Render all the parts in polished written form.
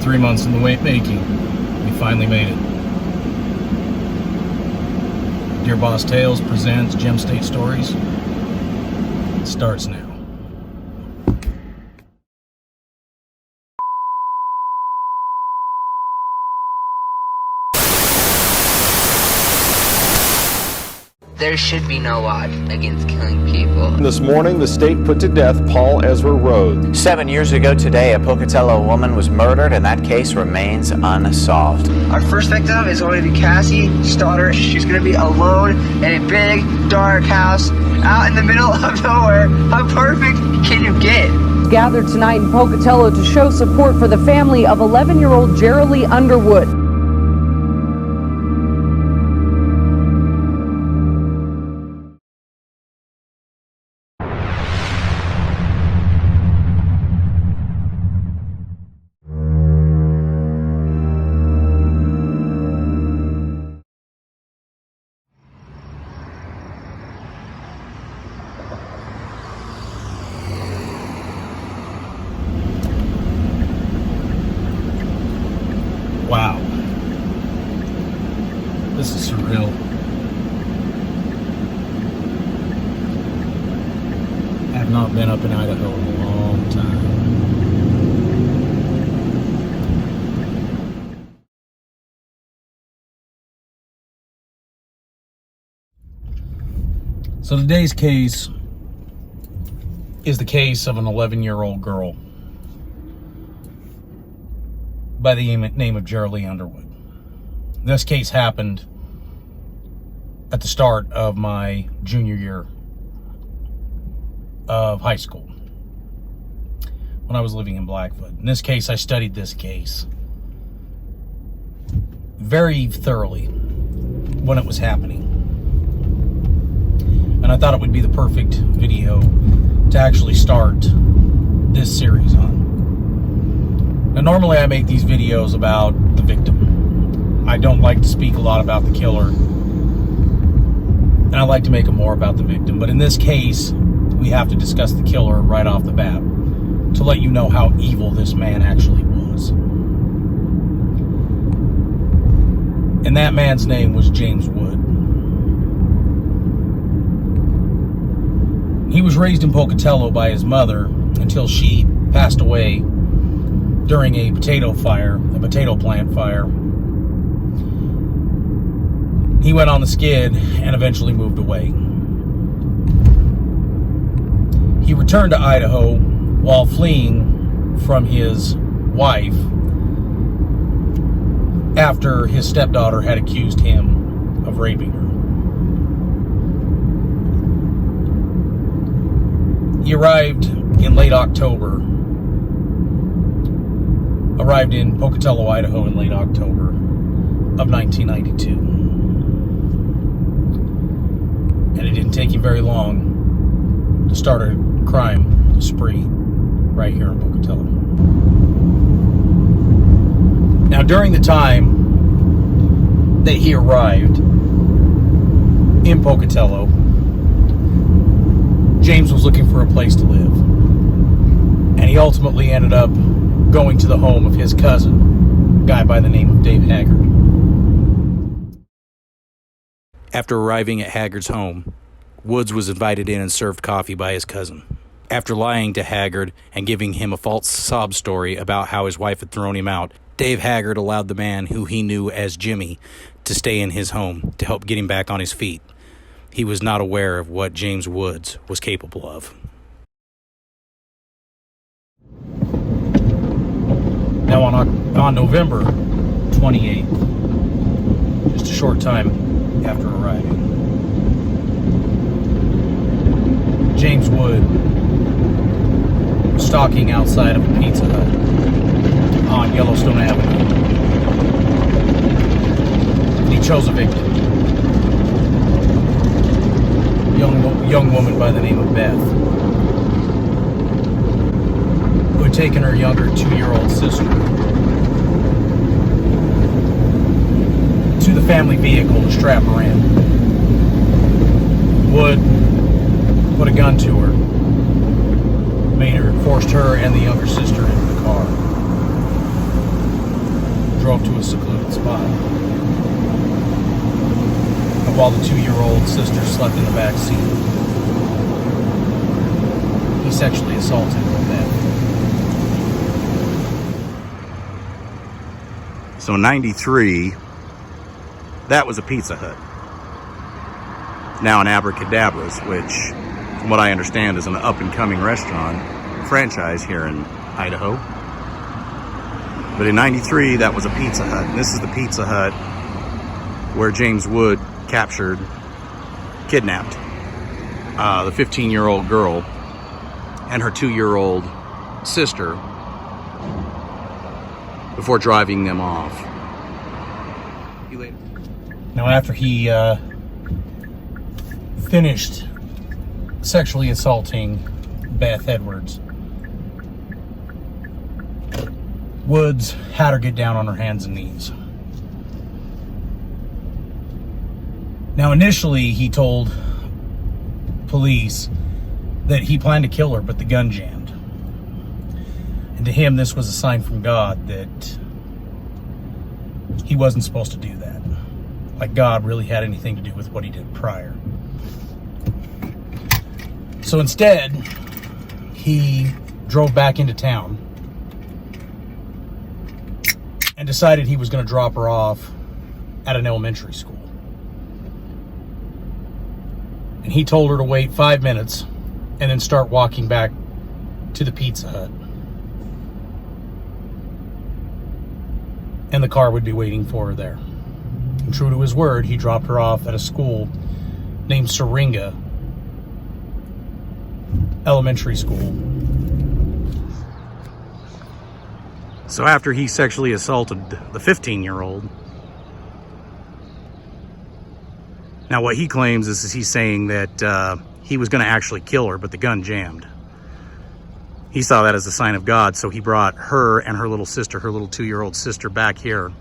3 months in the making. We finally made it. Dear Boss Tales presents Gem State Stories. It starts now. There should be no law against killing people. This morning, the state put to death Paul Ezra Rhodes. 7 years ago today, a Pocatello woman was murdered, and that case remains unsolved. Our first victim is going to be Cassie's daughter. She's going to be alone in a big, dark house out in the middle of nowhere. How perfect can you get? Gathered tonight in Pocatello to show support for the family of 11-year-old Jeralee Underwood. Wow. This is surreal. I have not been up in Idaho in a long time. So today's case is the case of an 11-year-old girl by the name of Jeralee Underwood. This case happened at the start of my junior year of high school when I was living in Blackfoot. In this case, I studied this case very thoroughly when it was happening. And I thought it would be the perfect video to actually start this series on. Now, normally I make these videos about the victim. I don't like to speak a lot about the killer, and I like to make them more about the victim. But in this case, we have to discuss the killer right off the bat to let you know how evil this man actually was. And that man's name was James Wood. He was raised in Pocatello by his mother until she passed away during a potato plant fire. He went on the skid and eventually moved away. He returned to Idaho while fleeing from his wife after his stepdaughter had accused him of raping her. He arrived in Pocatello, Idaho in late October of 1992. And it didn't take him very long to start a crime spree right here in Pocatello. Now, during the time that he arrived in Pocatello, James was looking for a place to live. And he ultimately ended up going to the home of his cousin, a guy by the name of Dave Haggard. After arriving at Haggard's home, Woods was invited in and served coffee by his cousin. After lying to Haggard and giving him a false sob story about how his wife had thrown him out, Dave Haggard allowed the man who he knew as Jimmy to stay in his home to help get him back on his feet. He was not aware of what James Woods was capable of. Now on November 28th, just a short time after arriving, James Wood was stalking outside of a Pizza Hut on Yellowstone Avenue. And he chose a victim. Young woman by the name of Beth, who had taken her younger 2-year-old sister to the family vehicle to strap her in. Wood put a gun to her, forced her and the younger sister into the car. drove to a secluded spot. And while the 2-year-old sister slept in the back seat, he sexually assaulted Beth. So in 93, that was a Pizza Hut. Now an Abracadabra's, which, from what I understand, is an up-and-coming restaurant franchise here in Idaho. But in 93, that was a Pizza Hut. And this is the Pizza Hut where James Wood kidnapped the 15-year-old girl and her 2-year-old sister before driving them off. Now, after he finished sexually assaulting Beth Edwards, Woods had her get down on her hands and knees. Now, initially, he told police that he planned to kill her, but the gun jammed. And to him, this was a sign from God that he wasn't supposed to do that. Like God really had anything to do with what he did prior. So instead, he drove back into town and decided he was going to drop her off at an elementary school. And he told her to wait 5 minutes and then start walking back to the Pizza Hut. And the car would be waiting for her there. And true to his word, he dropped her off at a school named Syringa Elementary School. So after he sexually assaulted the 15-year-old, now what he claims is he's saying that he was going to actually kill her, but the gun jammed. He saw that as a sign of God, so he brought her and her little sister, her little 2-year-old sister, back here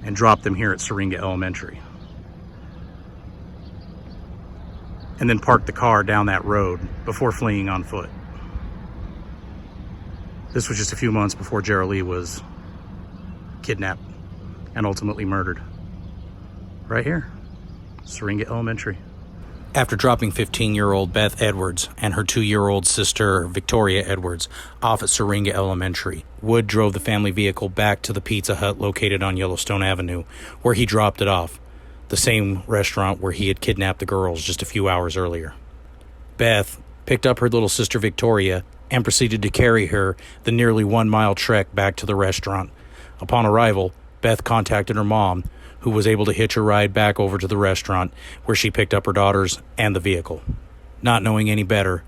and dropped them here at Syringa Elementary. And then parked the car down that road before fleeing on foot. This was just a few months before Jeralee was kidnapped and ultimately murdered. Right here, Syringa Elementary. After dropping 15-year-old Beth Edwards and her 2-year-old sister, Victoria Edwards, off at Syringa Elementary, Wood drove the family vehicle back to the Pizza Hut located on Yellowstone Avenue, where he dropped it off, the same restaurant where he had kidnapped the girls just a few hours earlier. Beth picked up her little sister Victoria and proceeded to carry her the nearly 1-mile trek back to the restaurant. Upon arrival, Beth contacted her mom, who was able to hitch a ride back over to the restaurant, where she picked up her daughters and the vehicle. Not knowing any better,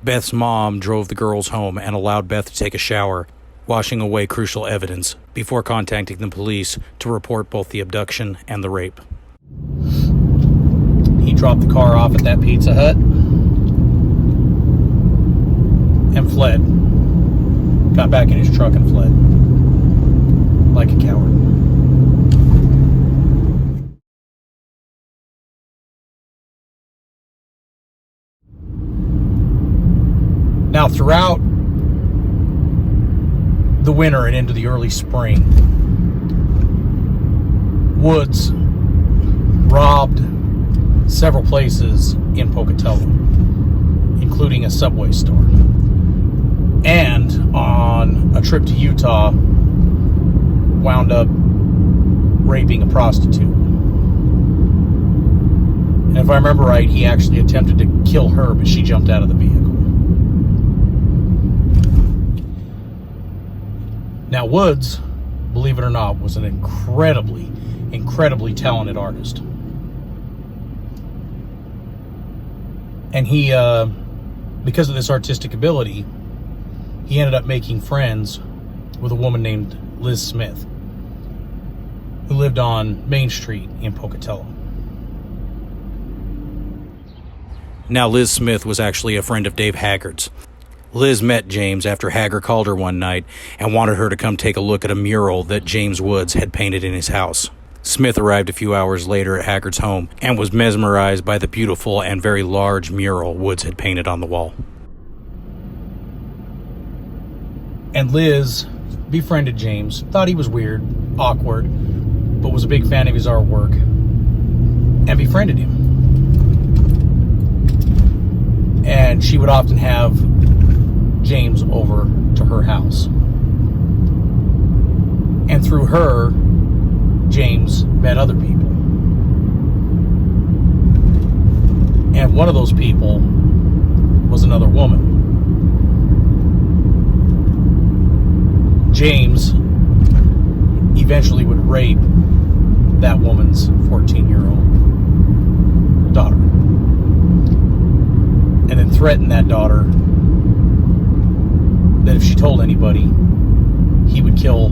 Beth's mom drove the girls home and allowed Beth to take a shower, washing away crucial evidence before contacting the police to report both the abduction and the rape. He dropped the car off at that Pizza Hut and fled. Got back in his truck and fled. Like a coward. Now, throughout the winter and into the early spring, Woods robbed several places in Pocatello, including a Subway store. And on a trip to Utah, wound up raping a prostitute. And if I remember right, he actually attempted to kill her, but she jumped out of the vehicle. Now, Woods, believe it or not, was an incredibly talented artist. And he, because of this artistic ability, he ended up making friends with a woman named Liz Smith, who lived on Main Street in Pocatello. Now, Liz Smith was actually a friend of Dave Haggard's. Liz met James after Haggard called her one night and wanted her to come take a look at a mural that James Woods had painted in his house. Smith arrived a few hours later at Haggard's home and was mesmerized by the beautiful and very large mural Woods had painted on the wall. And Liz befriended James, thought he was weird, awkward, but was a big fan of his artwork and befriended him. And she would often have James over to her house. And through her, James met other people. And one of those people was another woman. James eventually would rape that woman's 14-year-old daughter. And then threaten that daughter that if she told anybody, he would kill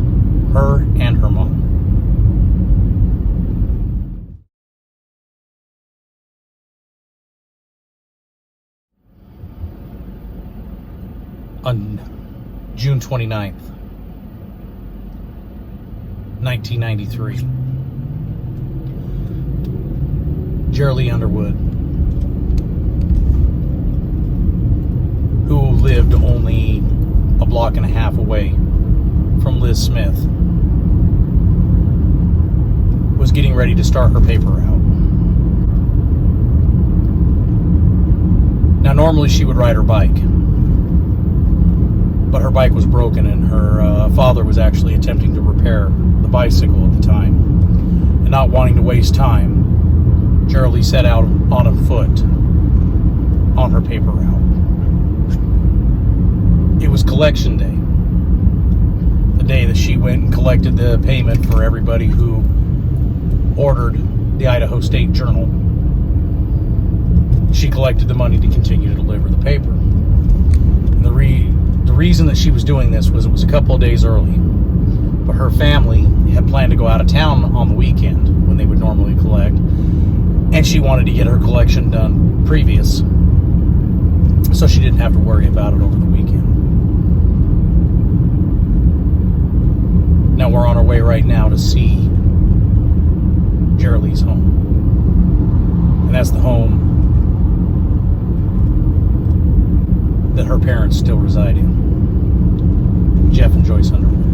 her and her mom. On June 29th, 1993, Jeralee Underwood, who lived only a block and a half away from Liz Smith, was getting ready to start her paper route. Now, normally she would ride her bike, but her bike was broken and her father was actually attempting to repair the bicycle at the time. And not wanting to waste time, Jeralee set out on foot on her paper route. It was collection day, the day that she went and collected the payment for everybody who ordered the Idaho State Journal. She collected the money to continue to deliver the paper. And the reason that she was doing this was it was a couple of days early, but her family had planned to go out of town on the weekend when they would normally collect, and she wanted to get her collection done previous so she didn't have to worry about it over the weekend. Now we're on our way right now to see Jeralee's home, and that's the home that her parents still reside in. Jeff and Joyce Underwood.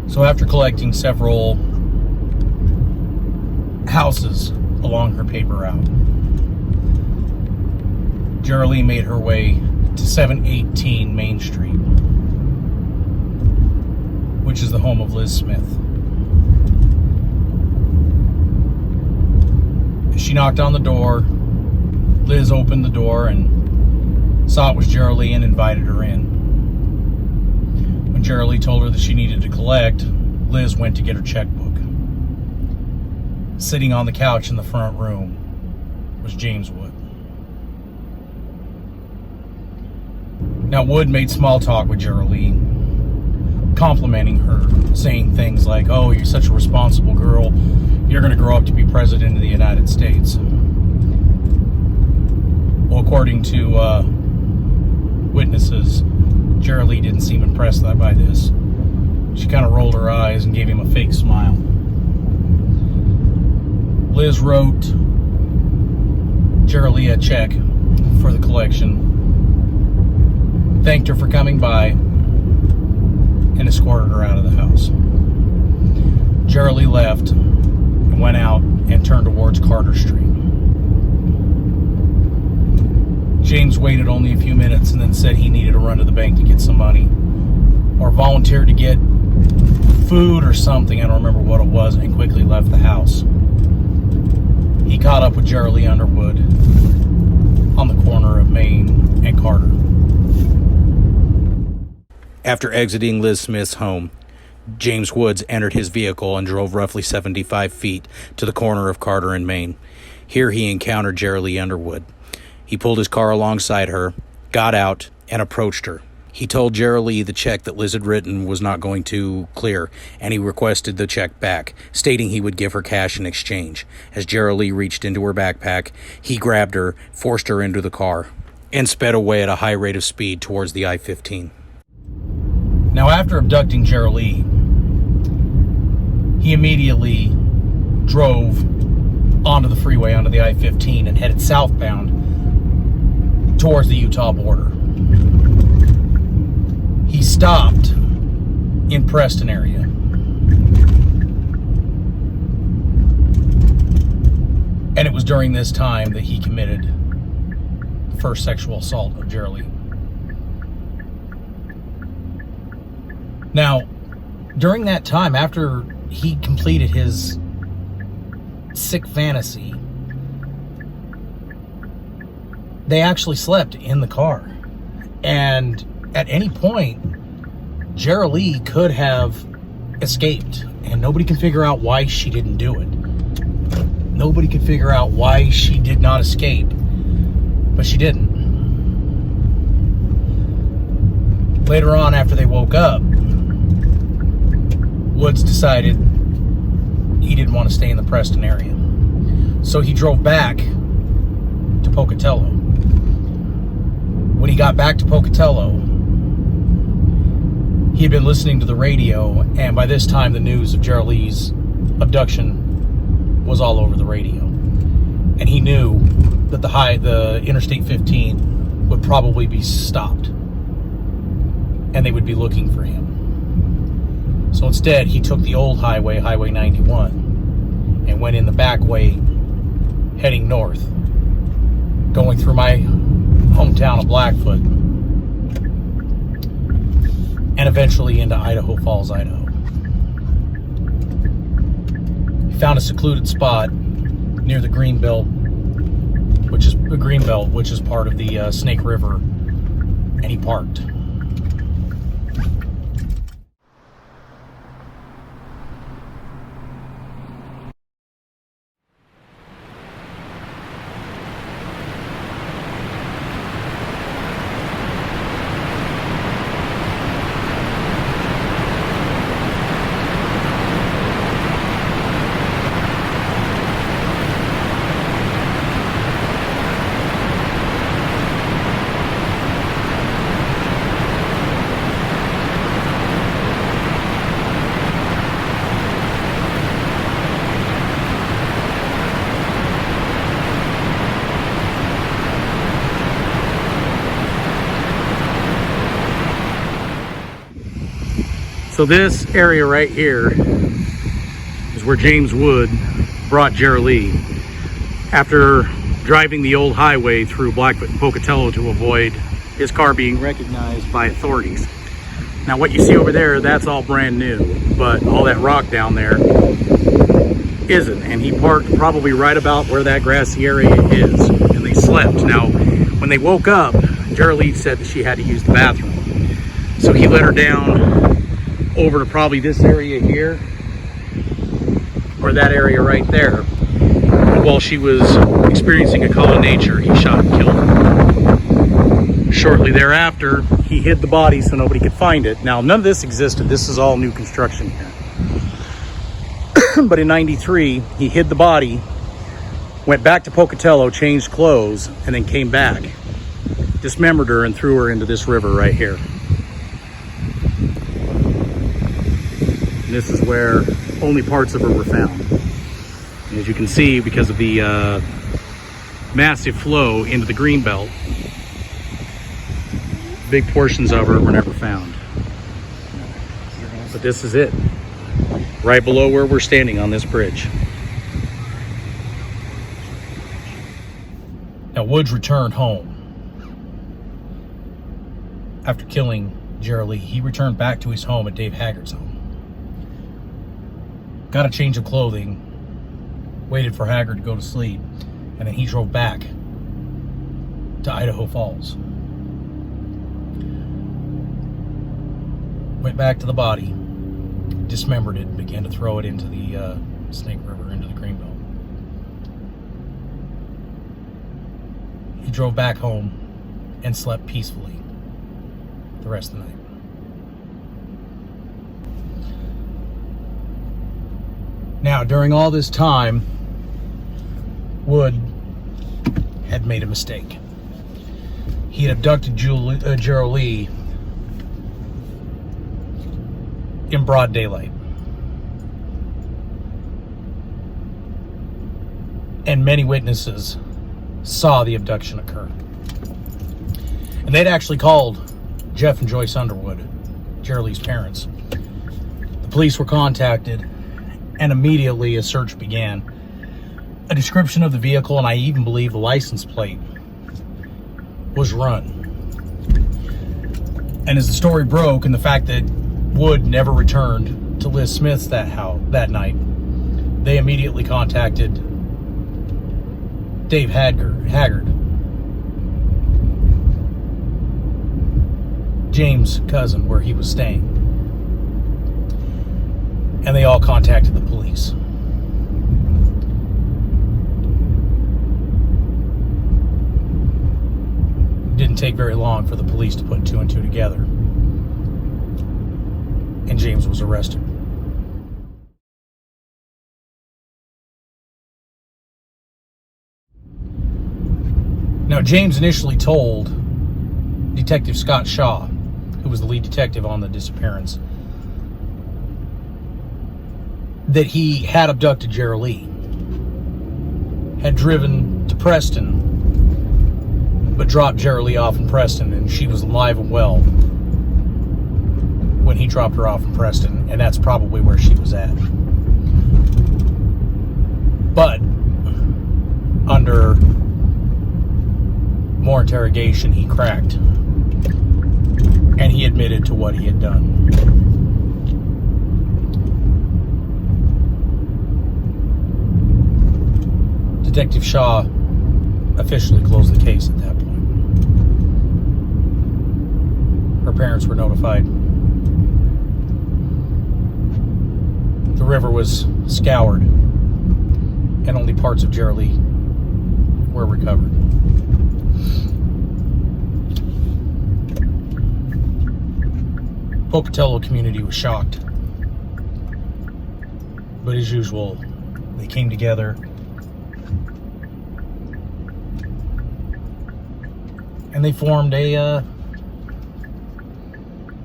So after collecting several houses along her paper route, Jeralee made her way to 718 Main Street, which is the home of Liz Smith. As she knocked on the door, Liz opened the door and saw it was Jeralee and invited her in. When Jeralee told her that she needed to collect, Liz went to get her checkbook. Sitting on the couch in the front room was James Wood. Now, Wood made small talk with Jeralee, complimenting her, saying things like, "Oh, you're such a responsible girl. You're going to grow up to be president of the United States." Well, according to witnesses, Jeralee didn't seem impressed by this. She kind of rolled her eyes and gave him a fake smile. Liz wrote Jeralee a check for the collection, thanked her for coming by, and escorted her out of the house. Jeralee left and went out and turned towards Carter Street. James waited only a few minutes and then said he needed to run to the bank to get some money, or volunteered to get food or something, I don't remember what it was, and quickly left the house. He caught up with Jeralee Underwood on the corner of Main and Carter. After exiting Liz Smith's home, James Woods entered his vehicle and drove roughly 75 feet to the corner of Carter and Main. Here he encountered Jeralee Underwood. He pulled his car alongside her, got out, and approached her. He told Jeralee the check that Liz had written was not going to clear, and he requested the check back, stating he would give her cash in exchange. As Jeralee reached into her backpack, he grabbed her, forced her into the car, and sped away at a high rate of speed towards the I-15. Now, after abducting Jeralee, he immediately drove onto the freeway, onto the I-15, and headed southbound towards the Utah border. He stopped in Preston area. And it was during this time that he committed the first sexual assault of Jeralee. Now, during that time, after he completed his sick fantasy, they actually slept in the car. And at any point, Jeralee could have escaped, and nobody can figure out why she didn't do it. Nobody could figure out why she did not escape, but she didn't. Later on, after they woke up, Woods decided he didn't want to stay in the Preston area. So he drove back to Pocatello. When he got back to Pocatello, he had been listening to the radio, and by this time the news of Jeralee's abduction was all over the radio. And he knew that the Interstate 15 would probably be stopped, and they would be looking for him. So instead, he took the old highway, Highway 91, and went in the back way, heading north, going through my hometown of Blackfoot, and eventually into Idaho Falls, Idaho. He found a secluded spot near the Greenbelt, which is part of the Snake River, and he parked. So this area right here is where James Wood brought Jeralee after driving the old highway through Blackfoot and Pocatello to avoid his car being recognized by authorities. Now what you see over there, that's all brand new, but all that rock down there isn't. And he parked probably right about where that grassy area is, and they slept. Now, when they woke up, Jeralee said that she had to use the bathroom. So he let her down over to probably this area here, or that area right there. And while she was experiencing a call of nature, he shot and killed her. Shortly thereafter, he hid the body so nobody could find it. Now, none of this existed. This is all new construction here. But in '93, he hid the body, went back to Pocatello, changed clothes, and then came back, dismembered her, and threw her into this river right here. And this is where only parts of her were found. And as you can see, because of the massive flow into the Greenbelt, big portions of her were never found. But this is it, right below where we're standing on this bridge. Now, Woods returned home. After killing Jeralee, he returned back to his home at Dave Haggard's home. Got a change of clothing, waited for Haggard to go to sleep, and then he drove back to Idaho Falls. Went back to the body, dismembered it, and began to throw it into the Snake River, into the Greenbelt. He drove back home and slept peacefully the rest of the night. Now, during all this time, Wood had made a mistake. He had abducted Jeralee in broad daylight. and many witnesses saw the abduction occur. And they'd actually called Jeff and Joyce Underwood, Jeralee's parents. The police were contacted, and immediately a search began. A description of the vehicle, and I even believe the license plate, was run. And as the story broke, and the fact that Wood never returned to Liz Smith's that night, they immediately contacted Dave Haggard, James' cousin, where he was staying. And they all contacted the police. Didn't take very long for the police to put two and two together. And James was arrested. Now, James initially told Detective Scott Shaw, who was the lead detective on the disappearance, that he had abducted Jeralee, had driven to Preston, but dropped Jeralee off in Preston, and she was alive and well when he dropped her off in Preston, and that's probably where she was at. But under more interrogation, he cracked, and he admitted to what he had done. Detective Shaw officially closed the case at that point. Her parents were notified. The river was scoured, and only parts of Jeralee were recovered. Pocatello community was shocked, but as usual, they came together and they formed a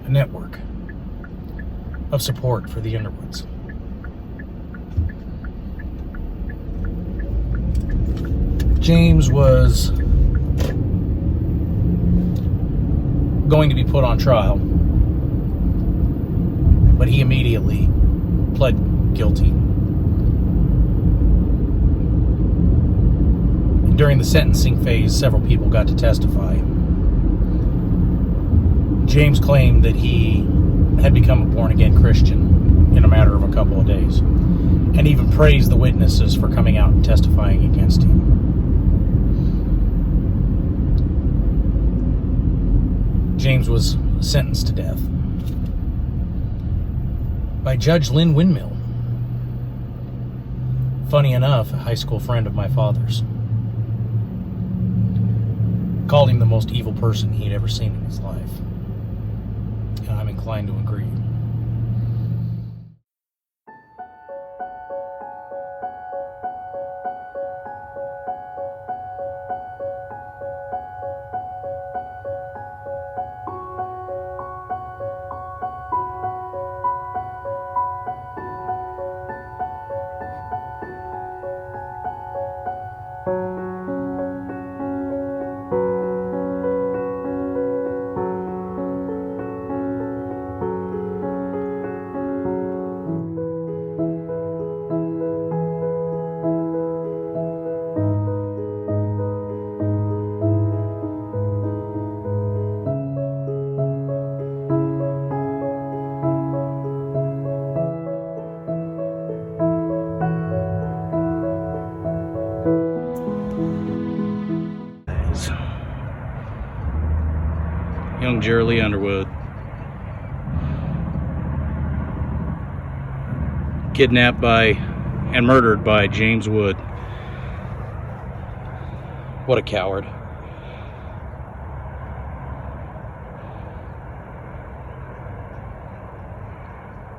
network of support for the Underwoods. James was going to be put on trial, but he immediately pled guilty. And during the sentencing phase, several people got to testify. James claimed that he had become a born-again Christian in a matter of a couple of days, and even praised the witnesses for coming out and testifying against him. James was sentenced to death by Judge Lynn Windmill. Funny enough, a high school friend of my father's called him the most evil person he'd ever seen in his life. And I'm inclined to agree. Young Jeralee Underwood, kidnapped by and murdered by James Wood. What a coward.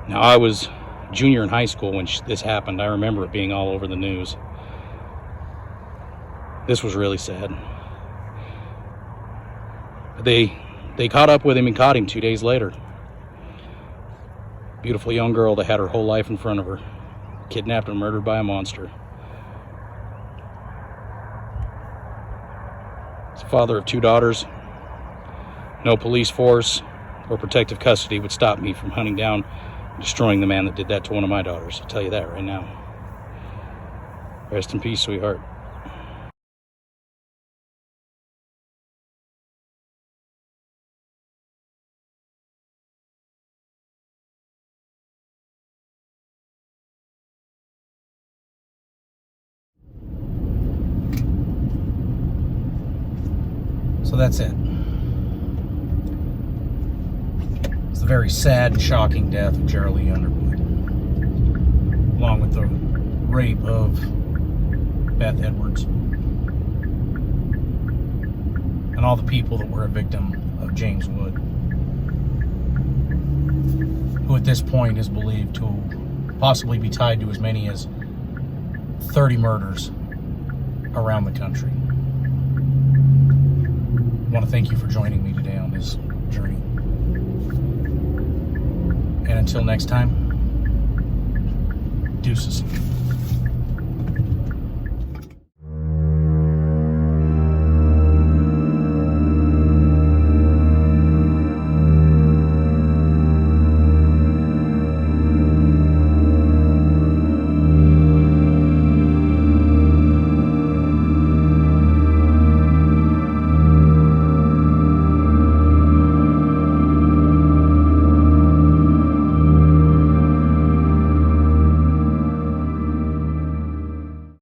Now, I was junior in high school when this happened. I remember it being all over the news. This was really sad. They caught up with him and caught him 2 days later. Beautiful young girl that had her whole life in front of her, kidnapped and murdered by a monster. As a father of 2 daughters, no police force or protective custody would stop me from hunting down and destroying the man that did that to one of my daughters. I'll tell you that right now. Rest in peace, sweetheart. So that's it. It's the very sad and shocking death of Jeralee Underwood, along with the rape of Beth Edwards and all the people that were a victim of James Wood, who at this point is believed to possibly be tied to as many as 30 murders around the country. I want to thank you for joining me today on this journey. And until next time, deuces.